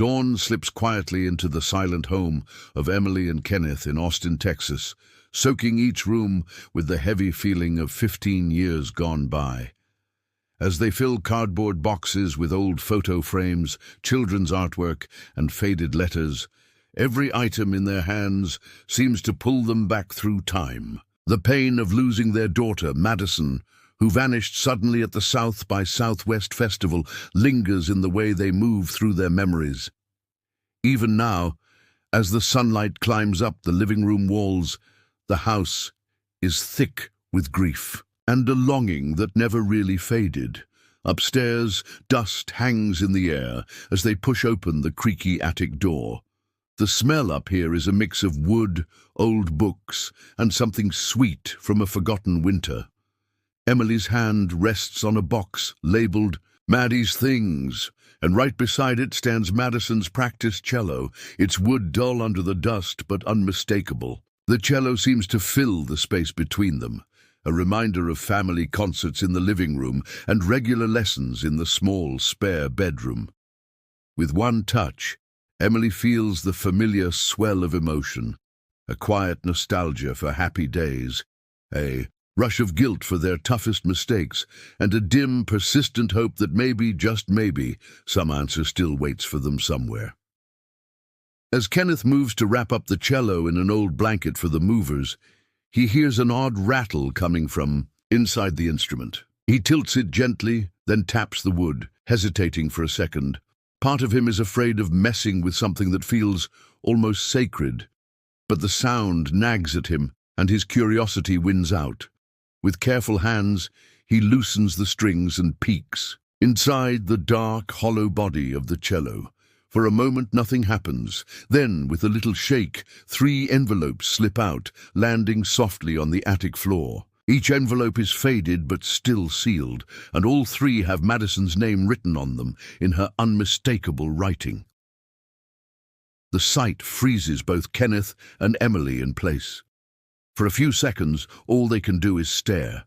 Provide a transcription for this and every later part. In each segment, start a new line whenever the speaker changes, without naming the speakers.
Dawn slips quietly into the silent home of Emily and Kenneth in Austin, Texas, soaking each room with the heavy feeling of 15 years gone by. As they fill cardboard boxes with old photo frames, children's artwork, and faded letters, every item in their hands seems to pull them back through time. The pain of losing their daughter, Madison, who vanished suddenly at the South by Southwest Festival, lingers in the way they move through their memories. Even now, as the sunlight climbs up the living room walls, the house is thick with grief and a longing that never really faded. Upstairs, dust hangs in the air as they push open the creaky attic door. The smell up here is a mix of wood, old books, and something sweet from a forgotten winter. Emily's hand rests on a box labeled Maddie's Things, and right beside it stands Madison's practice cello, its wood dull under the dust but unmistakable. The cello seems to fill the space between them, a reminder of family concerts in the living room and regular lessons in the small, spare bedroom. With one touch, Emily feels the familiar swell of emotion, a quiet nostalgia for happy days, a rush of guilt for their toughest mistakes, and a dim, persistent hope that maybe, just maybe, some answer still waits for them somewhere. As Kenneth moves to wrap up the cello in an old blanket for the movers, he hears an odd rattle coming from inside the instrument. He tilts it gently, then taps the wood, hesitating for a second. Part of him is afraid of messing with something that feels almost sacred, but the sound nags at him, and his curiosity wins out. With careful hands, he loosens the strings and peeks. Inside the dark, hollow body of the cello, for a moment nothing happens. Then, with a little shake, 3 envelopes slip out, landing softly on the attic floor. Each envelope is faded but still sealed, and all 3 have Madison's name written on them in her unmistakable writing. The sight freezes both Kenneth and Emily in place. For a few seconds, all they can do is stare,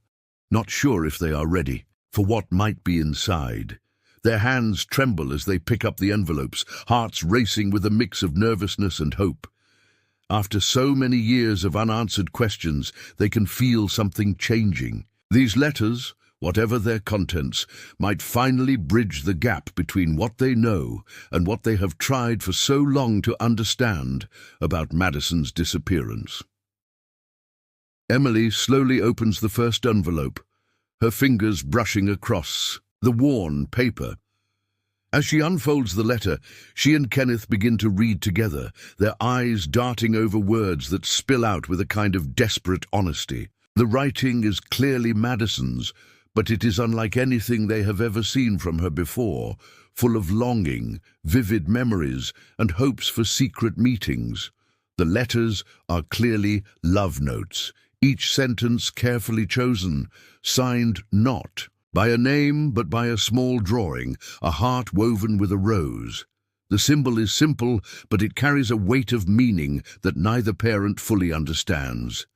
not sure if they are ready for what might be inside. Their hands tremble as they pick up the envelopes, hearts racing with a mix of nervousness and hope. After so many years of unanswered questions, they can feel something changing. These letters, whatever their contents, might finally bridge the gap between what they know and what they have tried for so long to understand about Madison's disappearance. Emily slowly opens the first envelope, her fingers brushing across the worn paper. As she unfolds the letter, she and Kenneth begin to read together, their eyes darting over words that spill out with a kind of desperate honesty. The writing is clearly Madison's, but it is unlike anything they have ever seen from her before, full of longing, vivid memories, and hopes for secret meetings. The letters are clearly love notes, each sentence carefully chosen, signed not by a name but by a small drawing, a heart woven with a rose. The symbol is simple, but it carries a weight of meaning that neither parent fully understands.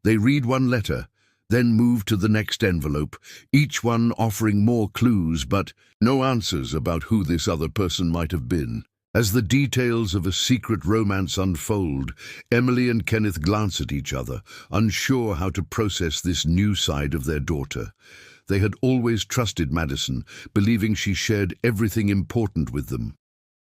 They read one letter, then move to the next envelope, each one offering more clues but no answers about who this other person might have been. As the details of a secret romance unfold, Emily and Kenneth glance at each other, unsure how to process this new side of their daughter. They had always trusted Madison, believing she shared everything important with them.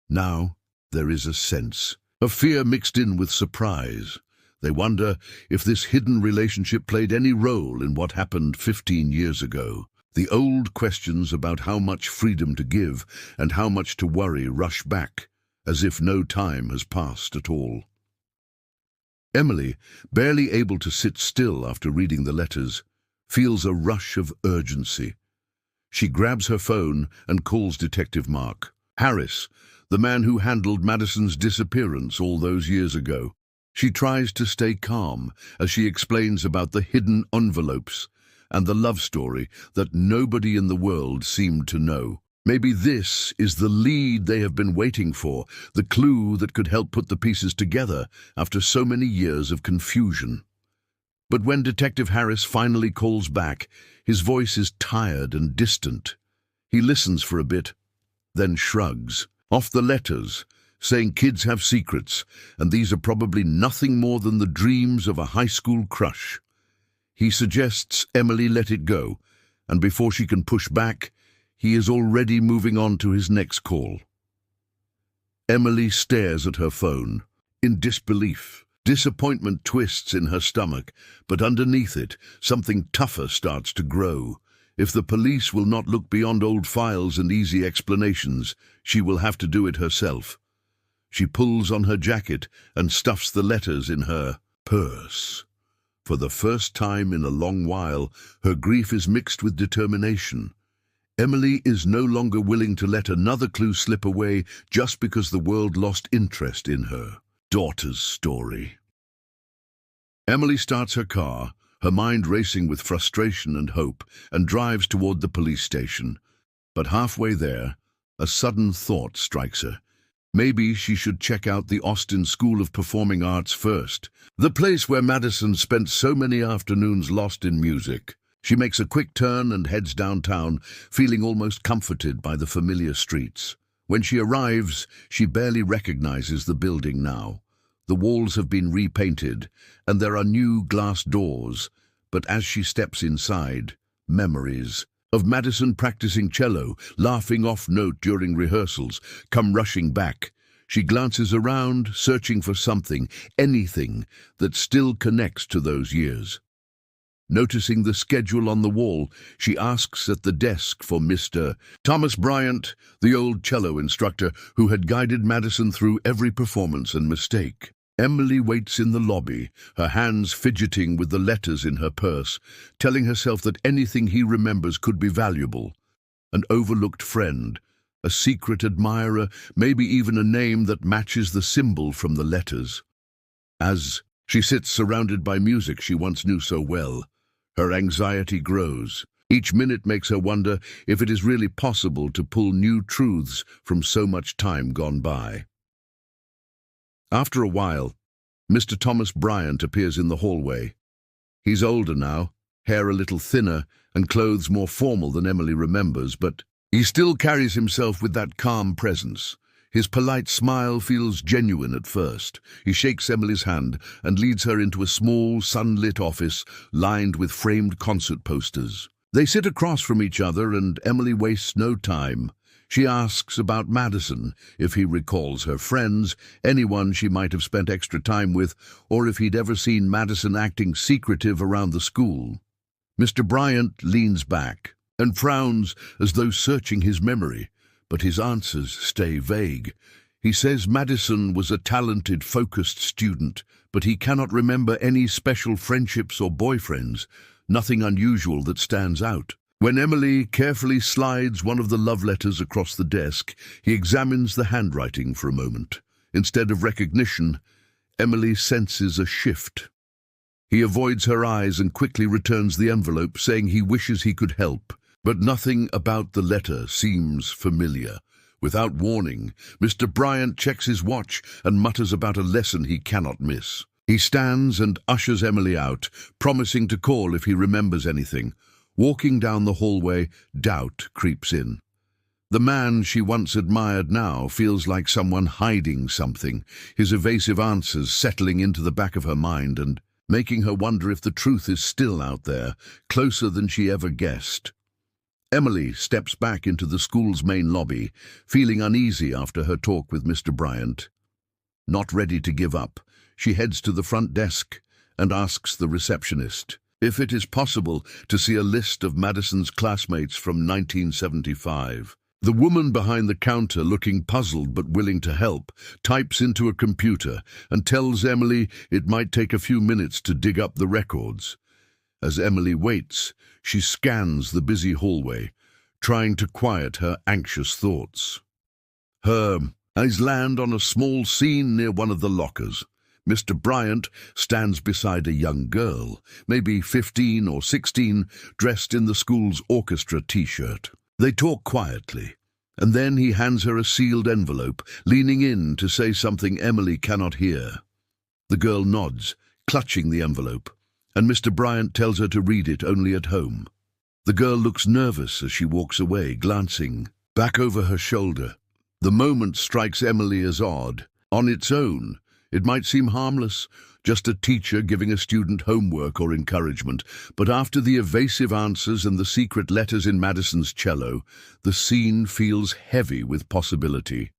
Now there is a sense of fear mixed in with surprise. They wonder if this hidden relationship played any role in what happened 15 years ago. The old questions about how much freedom to give and how much to worry rush back, as if no time has passed at all. Emily, barely able to sit still after reading the letters, feels a rush of urgency. She grabs her phone and calls Detective Mark Harris, the man who handled Madison's disappearance all those years ago. She tries to stay calm as she explains about the hidden envelopes and the love story that nobody in the world seemed to know. Maybe this is the lead they have been waiting for, the clue that could help put the pieces together after so many years of confusion. But when Detective Harris finally calls back, his voice is tired and distant. He listens for a bit, then shrugs. off the letters, saying kids have secrets, and these are probably nothing more than the dreams of a high school crush. He suggests Emily let it go, and before she can push back, he is already moving on to his next call. Emily stares at her phone, in disbelief. Disappointment twists in her stomach, but underneath it, something tougher starts to grow. If the police will not look beyond old files and easy explanations, she will have to do it herself. She pulls on her jacket and stuffs the letters in her purse. For the first time in a long while, her grief is mixed with determination. Emily is no longer willing to let another clue slip away just because the world lost interest in her daughter's story. Emily starts her car, her mind racing with frustration and hope, and drives toward the police station. But halfway there, a sudden thought strikes her. Maybe she should check out the Austin School of Performing Arts first, the place where Madison spent so many afternoons lost in music. She makes a quick turn and heads downtown, feeling almost comforted by the familiar streets. When she arrives, she barely recognizes the building now. The walls have been repainted, and there are new glass doors, but as she steps inside, memories of Madison practicing cello, laughing off-note during rehearsals, come rushing back. She glances around, searching for something, anything, that still connects to those years. Noticing the schedule on the wall, she asks at the desk for Mr. Thomas Bryant, the old cello instructor who had guided Madison through every performance and mistake. Emily waits in the lobby, her hands fidgeting with the letters in her purse, telling herself that anything he remembers could be valuable. An overlooked friend, a secret admirer, maybe even a name that matches the symbol from the letters. As she sits surrounded by music she once knew so well, her anxiety grows. Each minute makes her wonder if it is really possible to pull new truths from so much time gone by. After a while, Mr. Thomas Bryant appears in the hallway. He's older now, hair a little thinner, and clothes more formal than Emily remembers, but he still carries himself with that calm presence. His polite smile feels genuine at first. He shakes Emily's hand and leads her into a small, sunlit office lined with framed concert posters. They sit across from each other, and Emily wastes no time. She asks about Madison, if he recalls her friends, anyone she might have spent extra time with, or if he'd ever seen Madison acting secretive around the school. Mr. Bryant leans back and frowns as though searching his memory, but his answers stay vague. He says Madison was a talented, focused student, but he cannot remember any special friendships or boyfriends, nothing unusual that stands out. When Emily carefully slides one of the love letters across the desk, he examines the handwriting for a moment. Instead of recognition, Emily senses a shift. He avoids her eyes and quickly returns the envelope, saying he wishes he could help. But nothing about the letter seems familiar. Without warning, Mr. Bryant checks his watch and mutters about a lesson he cannot miss. He stands and ushers Emily out, promising to call if he remembers anything. Walking down the hallway, doubt creeps in. The man she once admired now feels like someone hiding something, his evasive answers settling into the back of her mind and making her wonder if the truth is still out there, closer than she ever guessed. Emily steps back into the school's main lobby, feeling uneasy after her talk with Mr. Bryant. Not ready to give up, she heads to the front desk and asks the receptionist if it is possible to see a list of Madison's classmates from 1975. The woman behind the counter, looking puzzled but willing to help, types into a computer and tells Emily it might take a few minutes to dig up the records. As Emily waits, she scans the busy hallway, trying to quiet her anxious thoughts. Her eyes land on a small scene near one of the lockers. Mr. Bryant stands beside a young girl, maybe 15 or 16, dressed in the school's orchestra t-shirt. They talk quietly, and then he hands her a sealed envelope, leaning in to say something Emily cannot hear. The girl nods, clutching the envelope, and Mr. Bryant tells her to read it only at home. The girl looks nervous as she walks away, glancing back over her shoulder. The moment strikes Emily as odd. On its own, it might seem harmless, just a teacher giving a student homework or encouragement, but after the evasive answers and the secret letters in Madison's cello, the scene feels heavy with possibility.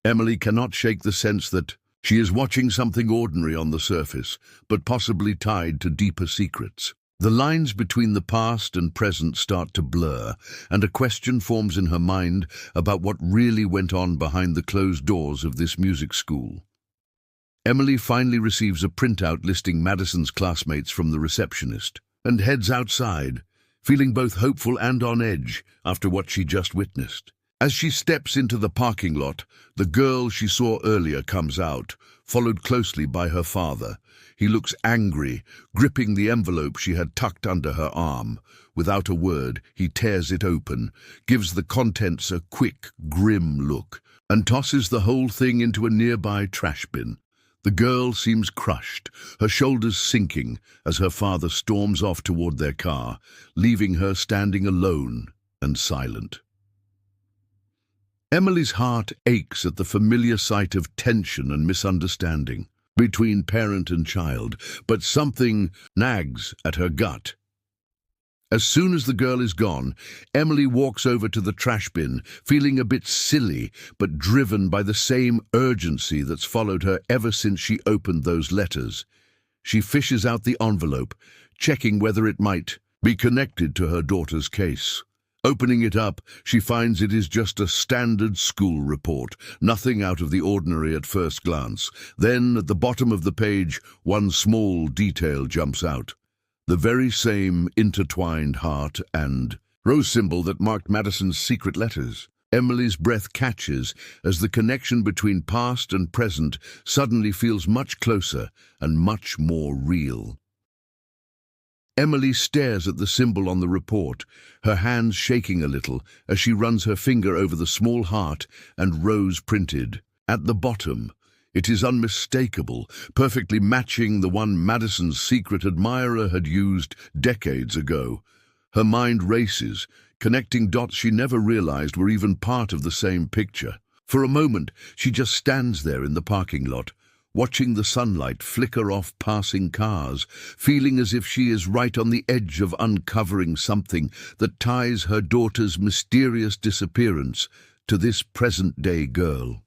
Emily cannot shake the sense that she is watching something ordinary on the surface, but possibly tied to deeper secrets. The lines between the past and present start to blur, and a question forms in her mind about what really went on behind the closed doors of this music school. Emily finally receives a printout listing Madison's classmates from the receptionist, and heads outside, feeling both hopeful and on edge after what she just witnessed. As she steps into the parking lot, the girl she saw earlier comes out, followed closely by her father. He looks angry, gripping the envelope she had tucked under her arm. Without a word, he tears it open, gives the contents a quick, grim look, and tosses the whole thing into a nearby trash bin. The girl seems crushed, her shoulders sinking as her father storms off toward their car, leaving her standing alone and silent. Emily's heart aches at the familiar sight of tension and misunderstanding between parent and child, but something nags at her gut. As soon as the girl is gone, Emily walks over to the trash bin, feeling a bit silly, but driven by the same urgency that's followed her ever since she opened those letters. She fishes out the envelope, checking whether it might be connected to her daughter's case. Opening it up, she finds it is just a standard school report, nothing out of the ordinary at first glance. Then, at the bottom of the page, one small detail jumps out. The very same intertwined heart and rose symbol that marked Madison's secret letters. Emily's breath catches as the connection between past and present suddenly feels much closer and much more real. Emily stares at the symbol on the report, her hands shaking a little as she runs her finger over the small heart and rose printed. At the bottom, it is unmistakable, perfectly matching the one Madison's secret admirer had used decades ago. Her mind races, connecting dots she never realized were even part of the same picture. For a moment, she just stands there in the parking lot, watching the sunlight flicker off passing cars, feeling as if she is right on the edge of uncovering something that ties her daughter's mysterious disappearance to this present-day girl.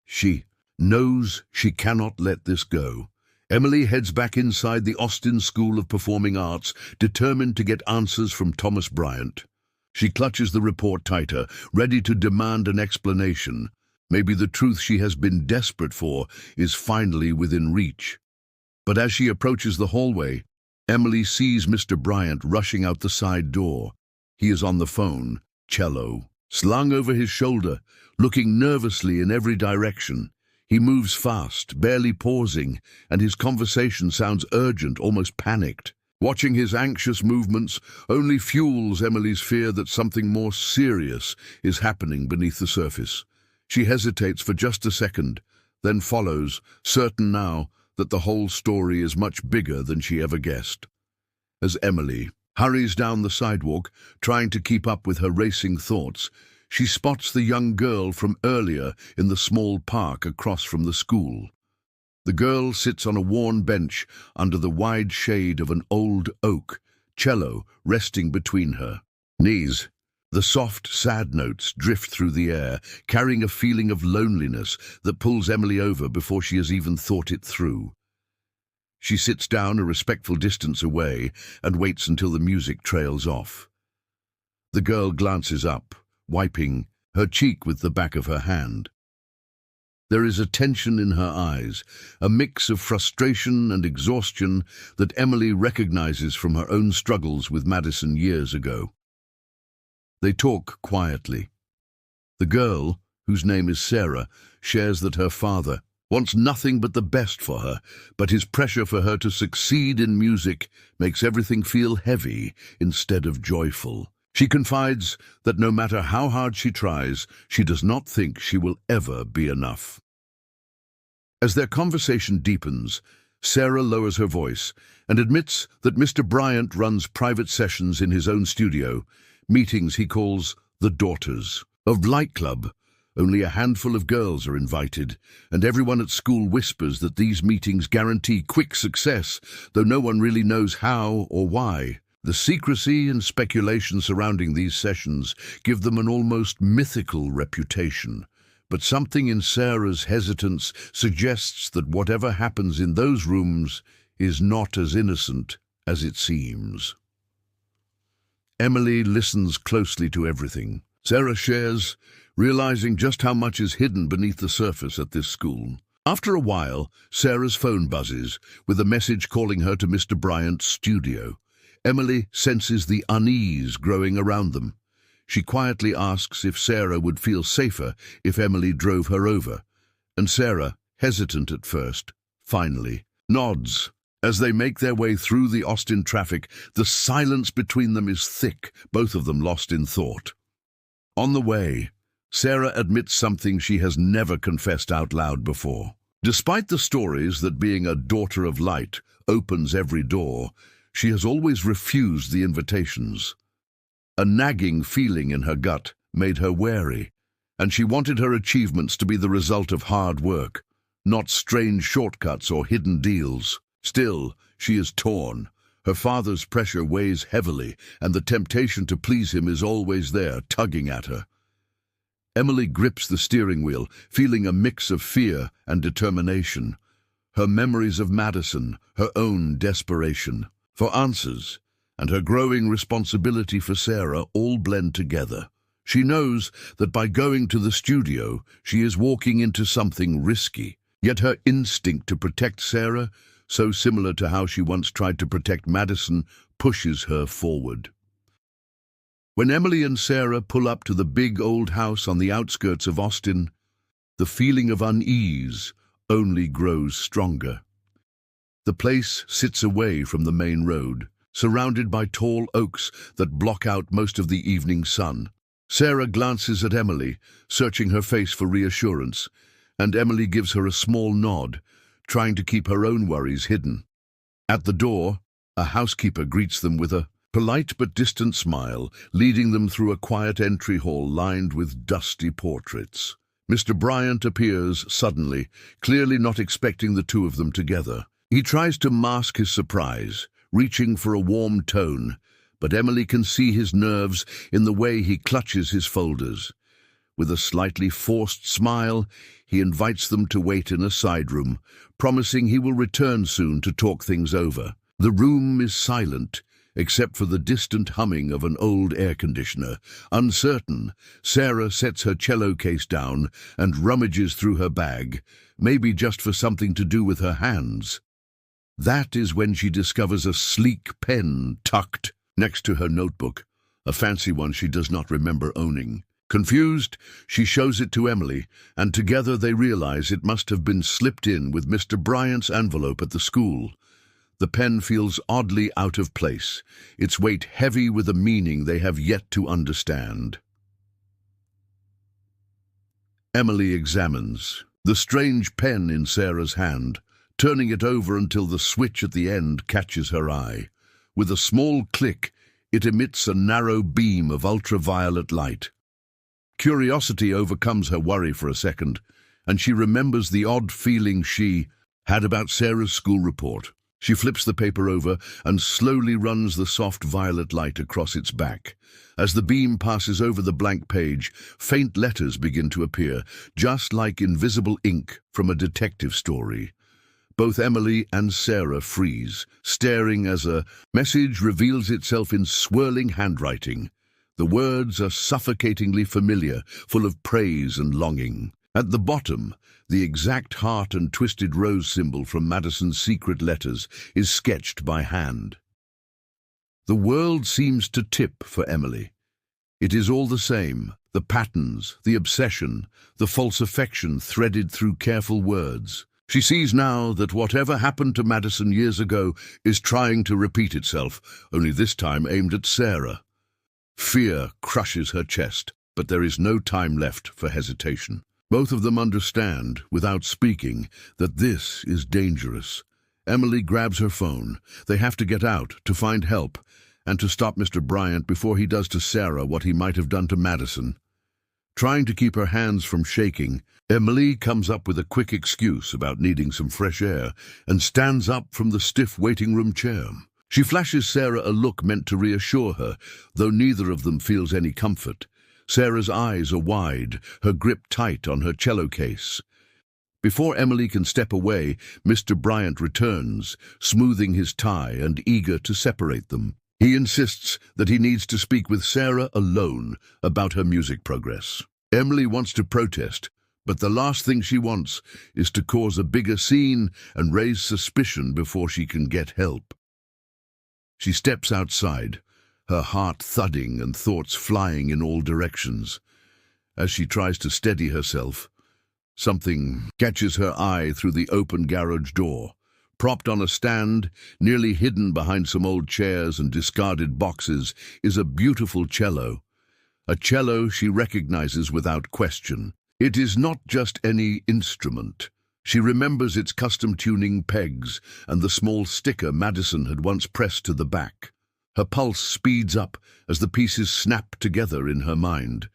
She knows she cannot let this go. Emily heads back inside the Austin School of Performing Arts, determined to get answers from Thomas Bryant. She clutches the report tighter, ready to demand an explanation. Maybe the truth she has been desperate for is finally within reach. But as she approaches the hallway, Emily sees Mr. Bryant rushing out the side door. He is on the phone, cello slung over his shoulder, looking nervously in every direction. He moves fast, barely pausing, and his conversation sounds urgent, almost panicked. Watching his anxious movements only fuels Emily's fear that something more serious is happening beneath the surface. She hesitates for just a second, then follows, certain now that the whole story is much bigger than she ever guessed. As Emily hurries down the sidewalk, trying to keep up with her racing thoughts, she spots the young girl from earlier in the small park across from the school. The girl sits on a worn bench under the wide shade of an old oak, cello resting between her knees. The soft, sad notes drift through the air, carrying a feeling of loneliness that pulls Emily over before she has even thought it through. She sits down a respectful distance away and waits until the music trails off. The girl glances up, wiping her cheek with the back of her hand. There is a tension in her eyes, a mix of frustration and exhaustion that Emily recognizes from her own struggles with Madison years ago. They talk quietly. The girl, whose name is Sarah, shares that her father wants nothing but the best for her, but his pressure for her to succeed in music makes everything feel heavy instead of joyful. She confides that no matter how hard she tries, she does not think she will ever be enough. As their conversation deepens, Sarah lowers her voice and admits that Mr. Bryant runs private sessions in his own studio, meetings he calls The Daughters of Light Club. Only a handful of girls are invited, and everyone at school whispers that these meetings guarantee quick success, though no one really knows how or why. The secrecy and speculation surrounding these sessions give them an almost mythical reputation. But something in Sarah's hesitance suggests that whatever happens in those rooms is not as innocent as it seems. Emily listens closely to everything Sarah shares, realizing just how much is hidden beneath the surface at this school. After a while, Sarah's phone buzzes, with a message calling her to Mr. Bryant's studio. Emily senses the unease growing around them. She quietly asks if Sarah would feel safer if Emily drove her over, and Sarah, hesitant at first, finally nods. As they make their way through the Austin traffic, the silence between them is thick, both of them lost in thought. On the way, Sarah admits something she has never confessed out loud before. Despite the stories that being a daughter of light opens every door, she has always refused the invitations. A nagging feeling in her gut made her wary, and she wanted her achievements to be the result of hard work, not strange shortcuts or hidden deals. Still, she is torn. Her father's pressure weighs heavily, and the temptation to please him is always there, tugging at her. Emily grips the steering wheel, feeling a mix of fear and determination. Her memories of Madison, her own desperation for answers, and her growing responsibility for Sarah all blend together. She knows that by going to the studio, she is walking into something risky, yet her instinct to protect Sarah, so similar to how she once tried to protect Madison, pushes her forward. When Emily and Sarah pull up to the big old house on the outskirts of Austin, the feeling of unease only grows stronger. The place sits away from the main road, surrounded by tall oaks that block out most of the evening sun. Sarah glances at Emily, searching her face for reassurance, and Emily gives her a small nod, trying to keep her own worries hidden. At the door, a housekeeper greets them with a polite but distant smile, leading them through a quiet entry hall lined with dusty portraits. Mr. Bryant appears suddenly, clearly not expecting the two of them together. He tries to mask his surprise, reaching for a warm tone, but Emily can see his nerves in the way he clutches his folders. With a slightly forced smile, he invites them to wait in a side room, promising he will return soon to talk things over. The room is silent, except for the distant humming of an old air conditioner. Uncertain, Sarah sets her cello case down and rummages through her bag, maybe just for something to do with her hands. That is when she discovers a sleek pen tucked next to her notebook, a fancy one she does not remember owning. Confused, she shows it to Emily, and together they realize it must have been slipped in with Mr. Bryant's envelope at the school. The pen feels oddly out of place, its weight heavy with a meaning they have yet to understand. Emily examines the strange pen in Sarah's hand, turning it over until the switch at the end catches her eye. With a small click, it emits a narrow beam of ultraviolet light. Curiosity overcomes her worry for a second, and she remembers the odd feeling she had about Sarah's school report. She flips the paper over and slowly runs the soft violet light across its back. As the beam passes over the blank page, faint letters begin to appear, just like invisible ink from a detective story. Both Emily and Sarah freeze, staring as a message reveals itself in swirling handwriting. The words are suffocatingly familiar, full of praise and longing. At the bottom, the exact heart and twisted rose symbol from Madison's secret letters is sketched by hand. The world seems to tip for Emily. It is all the same, the patterns, the obsession, the false affection threaded through careful words. She sees now that whatever happened to Madison years ago is trying to repeat itself, only this time aimed at Sarah. Fear crushes her chest, but there is no time left for hesitation. Both of them understand, without speaking, that this is dangerous. Emily grabs her phone. They have to get out to find help, and to stop Mr. Bryant before he does to Sarah what he might have done to Madison. Trying to keep her hands from shaking, Emily comes up with a quick excuse about needing some fresh air and stands up from the stiff waiting room chair. She flashes Sarah a look meant to reassure her, though neither of them feels any comfort. Sarah's eyes are wide, her grip tight on her cello case. Before Emily can step away, Mr. Bryant returns, smoothing his tie and eager to separate them. He insists that he needs to speak with Sarah alone about her music progress. Emily wants to protest, but the last thing she wants is to cause a bigger scene and raise suspicion before she can get help. She steps outside, her heart thudding and thoughts flying in all directions. As she tries to steady herself, something catches her eye through the open garage door. Propped on a stand, nearly hidden behind some old chairs and discarded boxes, is a beautiful cello. A cello she recognizes without question. It is not just any instrument. She remembers its custom tuning pegs and the small sticker Madison had once pressed to the back. Her pulse speeds up as the pieces snap together in her mind.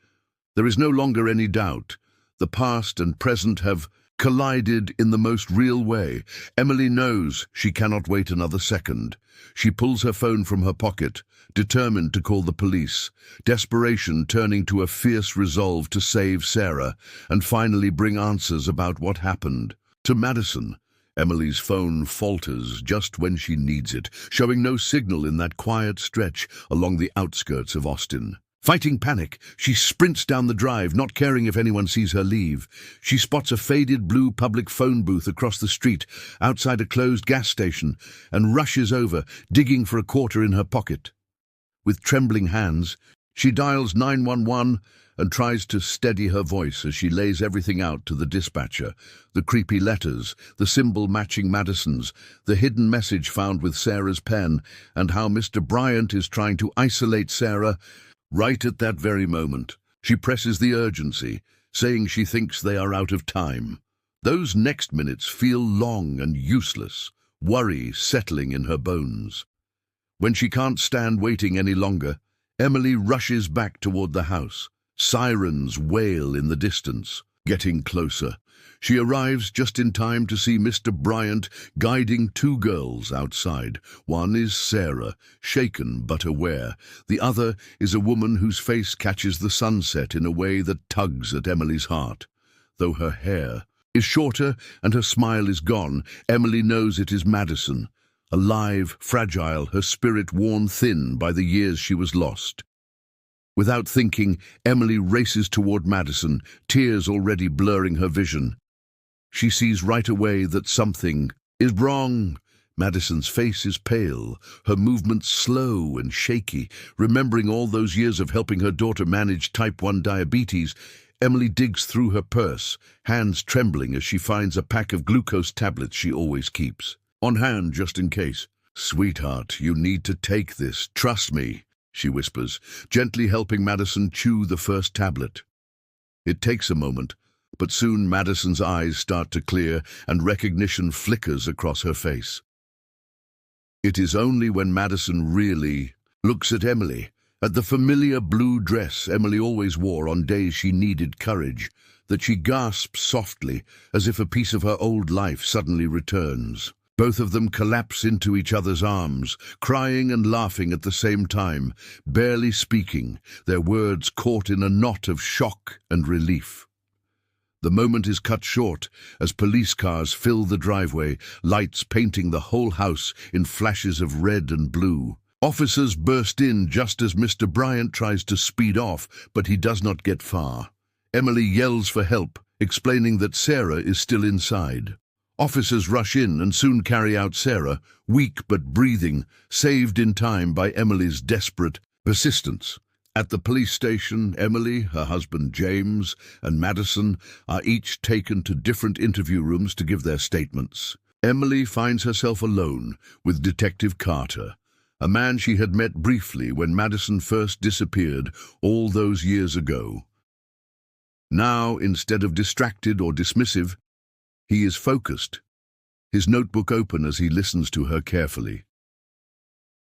There is no longer any doubt. The past and present have collided in the most real way. Emily knows she cannot wait another second. She pulls her phone from her pocket, determined to call the police, desperation turning to a fierce resolve to save Sarah and finally bring answers about what happened. To Madison, Emily's phone falters just when she needs it, showing no signal in that quiet stretch along the outskirts of Austin. Fighting panic, she sprints down the drive, not caring if anyone sees her leave. She spots a faded blue public phone booth across the street, outside a closed gas station, and rushes over, digging for a quarter in her pocket. With trembling hands, she dials 911 and tries to steady her voice as she lays everything out to the dispatcher. The creepy letters, the symbol matching Madison's, the hidden message found with Sarah's pen, and how Mr. Bryant is trying to isolate Sarah. Right at that very moment, she presses the urgency, saying she thinks they are out of time. Those next minutes feel long and useless, worry settling in her bones. When she can't stand waiting any longer, Emily rushes back toward the house. Sirens wail in the distance, getting closer. She arrives just in time to see Mr. Bryant guiding two girls outside. One is Sarah, shaken but aware. The other is a woman whose face catches the sunset in a way that tugs at Emily's heart. Though her hair is shorter and her smile is gone, Emily knows it is Madison. Alive, fragile, her spirit worn thin by the years she was lost. Without thinking, Emily races toward Madison, tears already blurring her vision. She sees right away that something is wrong. Madison's face is pale, her movements slow and shaky. Remembering all those years of helping her daughter manage type 1 diabetes, Emily digs through her purse, hands trembling as she finds a pack of glucose tablets she always keeps. On hand just in case. "Sweetheart, you need to take this, trust me," she whispers, gently helping Madison chew the first tablet. It takes a moment, but soon Madison's eyes start to clear and recognition flickers across her face. It is only when Madison really looks at Emily, at the familiar blue dress Emily always wore on days she needed courage, that she gasps softly, as if a piece of her old life suddenly returns. Both of them collapse into each other's arms, crying and laughing at the same time, barely speaking, their words caught in a knot of shock and relief. The moment is cut short as police cars fill the driveway, lights painting the whole house in flashes of red and blue. Officers burst in just as Mr. Bryant tries to speed off, but he does not get far. Emily yells for help, explaining that Sarah is still inside. Officers rush in and soon carry out Sarah, weak but breathing, saved in time by Emily's desperate persistence. At the police station, Emily, her husband James, and Madison are each taken to different interview rooms to give their statements. Emily finds herself alone with Detective Carter, a man she had met briefly when Madison first disappeared all those years ago. Now, instead of distracted or dismissive, he is focused, his notebook open as he listens to her carefully.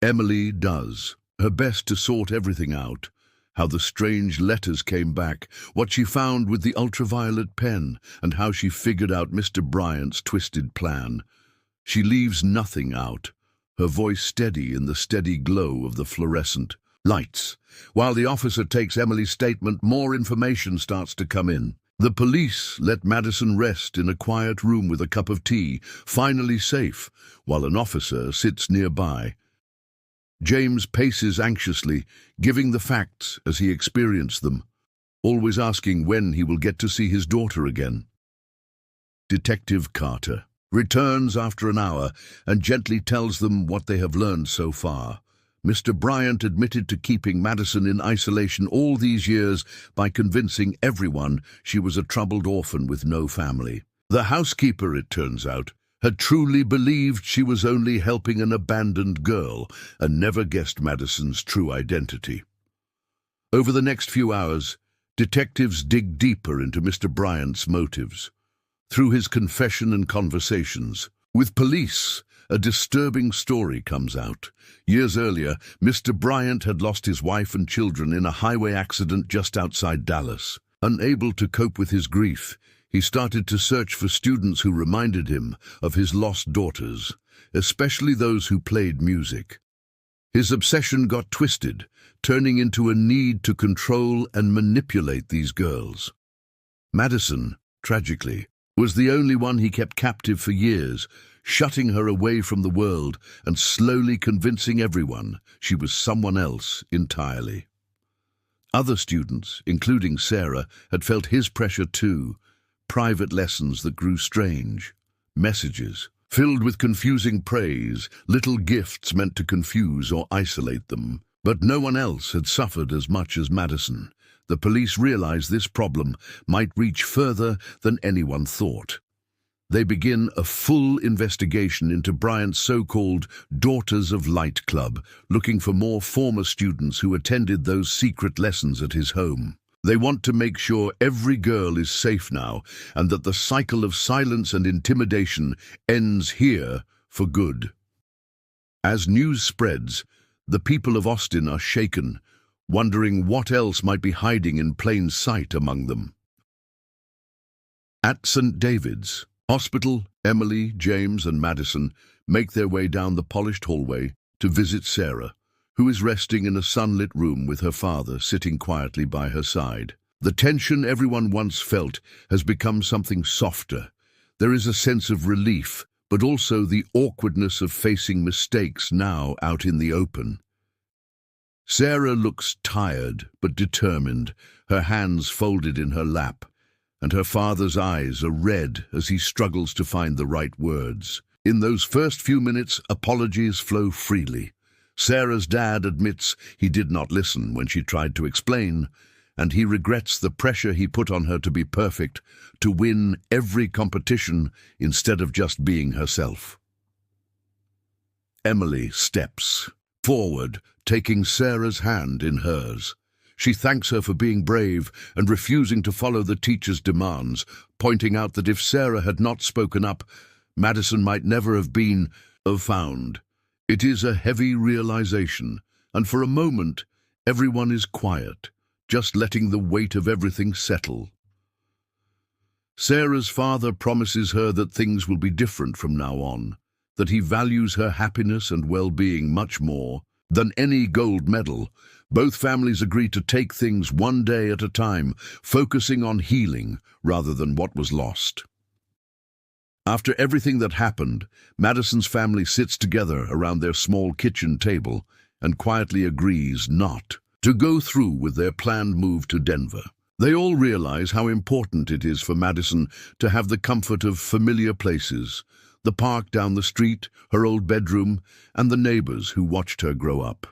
Emily does. her best to sort everything out. How the strange letters came back, what she found with the ultraviolet pen, and how she figured out Mr. Bryant's twisted plan. She leaves nothing out, her voice steady in the steady glow of the fluorescent lights. While the officer takes Emily's statement, more information starts to come in. The police let Madison rest in a quiet room with a cup of tea, finally safe, while an officer sits nearby. James paces anxiously, giving the facts as he experienced them, always asking when he will get to see his daughter again. Detective Carter returns after an hour and gently tells them what they have learned so far. Mr. Bryant admitted to keeping Madison in isolation all these years by convincing everyone she was a troubled orphan with no family. The housekeeper, it turns out, had truly believed she was only helping an abandoned girl and never guessed Madison's true identity. Over the next few hours, detectives dig deeper into Mr. Bryant's motives. Through his confession and conversations with police, a disturbing story comes out. Years earlier, Mr. Bryant had lost his wife and children in a highway accident just outside Dallas. Unable to cope with his grief, he started to search for students who reminded him of his lost daughters, especially those who played music. His obsession got twisted, turning into a need to control and manipulate these girls. Madison, tragically, was the only one he kept captive for years, shutting her away from the world and slowly convincing everyone she was someone else entirely. Other students, including Sarah, had felt his pressure too. Private lessons that grew strange, messages filled with confusing praise, little gifts meant to confuse or isolate them. But no one else had suffered as much as Madison. The police realized this problem might reach further than anyone thought. They begin a full investigation into Bryant's so-called Daughters of Light Club, looking for more former students who attended those secret lessons at his home. They want to make sure every girl is safe now and that the cycle of silence and intimidation ends here for good. As news spreads, the people of Austin are shaken, wondering what else might be hiding in plain sight among them. At St. David's Hospital, Emily, James, and Madison make their way down the polished hallway to visit Sarah, who is resting in a sunlit room with her father sitting quietly by her side. The tension everyone once felt has become something softer. There is a sense of relief, but also the awkwardness of facing mistakes now out in the open. Sarah looks tired but determined, her hands folded in her lap, and her father's eyes are red as he struggles to find the right words. In those first few minutes, apologies flow freely. Sarah's dad admits he did not listen when she tried to explain, and he regrets the pressure he put on her to be perfect, to win every competition instead of just being herself. Emily steps forward, taking Sarah's hand in hers. She thanks her for being brave and refusing to follow the teacher's demands, pointing out that if Sarah had not spoken up, Madison might never have been found. It is a heavy realization, and for a moment, everyone is quiet, just letting the weight of everything settle. Sarah's father promises her that things will be different from now on, that he values her happiness and well-being much more than any gold medal. Both families agree to take things one day at a time, focusing on healing rather than what was lost. After everything that happened, Madison's family sits together around their small kitchen table and quietly agrees not to go through with their planned move to Denver. They all realize how important it is for Madison to have the comfort of familiar places, the park down the street, her old bedroom, and the neighbors who watched her grow up.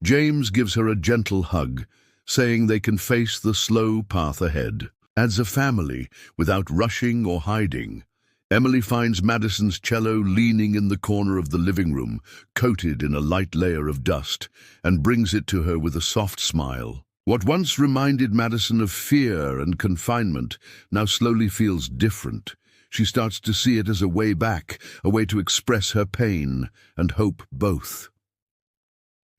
James gives her a gentle hug, saying they can face the slow path ahead. As a family, without rushing or hiding, Emily finds Madison's cello leaning in the corner of the living room, coated in a light layer of dust, and brings it to her with a soft smile. What once reminded Madison of fear and confinement now slowly feels different. She starts to see it as a way back, a way to express her pain and hope both.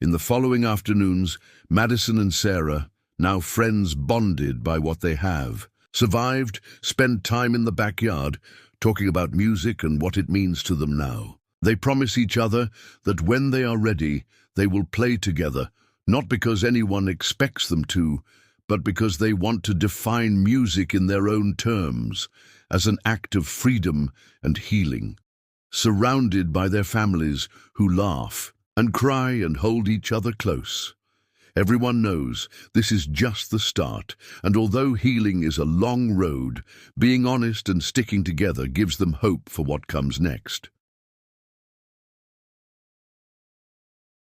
In the following afternoons, Madison and Sarah, now friends bonded by what they have, survived, spend time in the backyard, talking about music and what it means to them now. They promise each other that when they are ready, they will play together, not because anyone expects them to, but because they want to define music in their own terms, as an act of freedom and healing. Surrounded by their families who laugh and cry and hold each other close. Everyone knows this is just the start, and although healing is a long road, being honest and sticking together gives them hope for what comes next.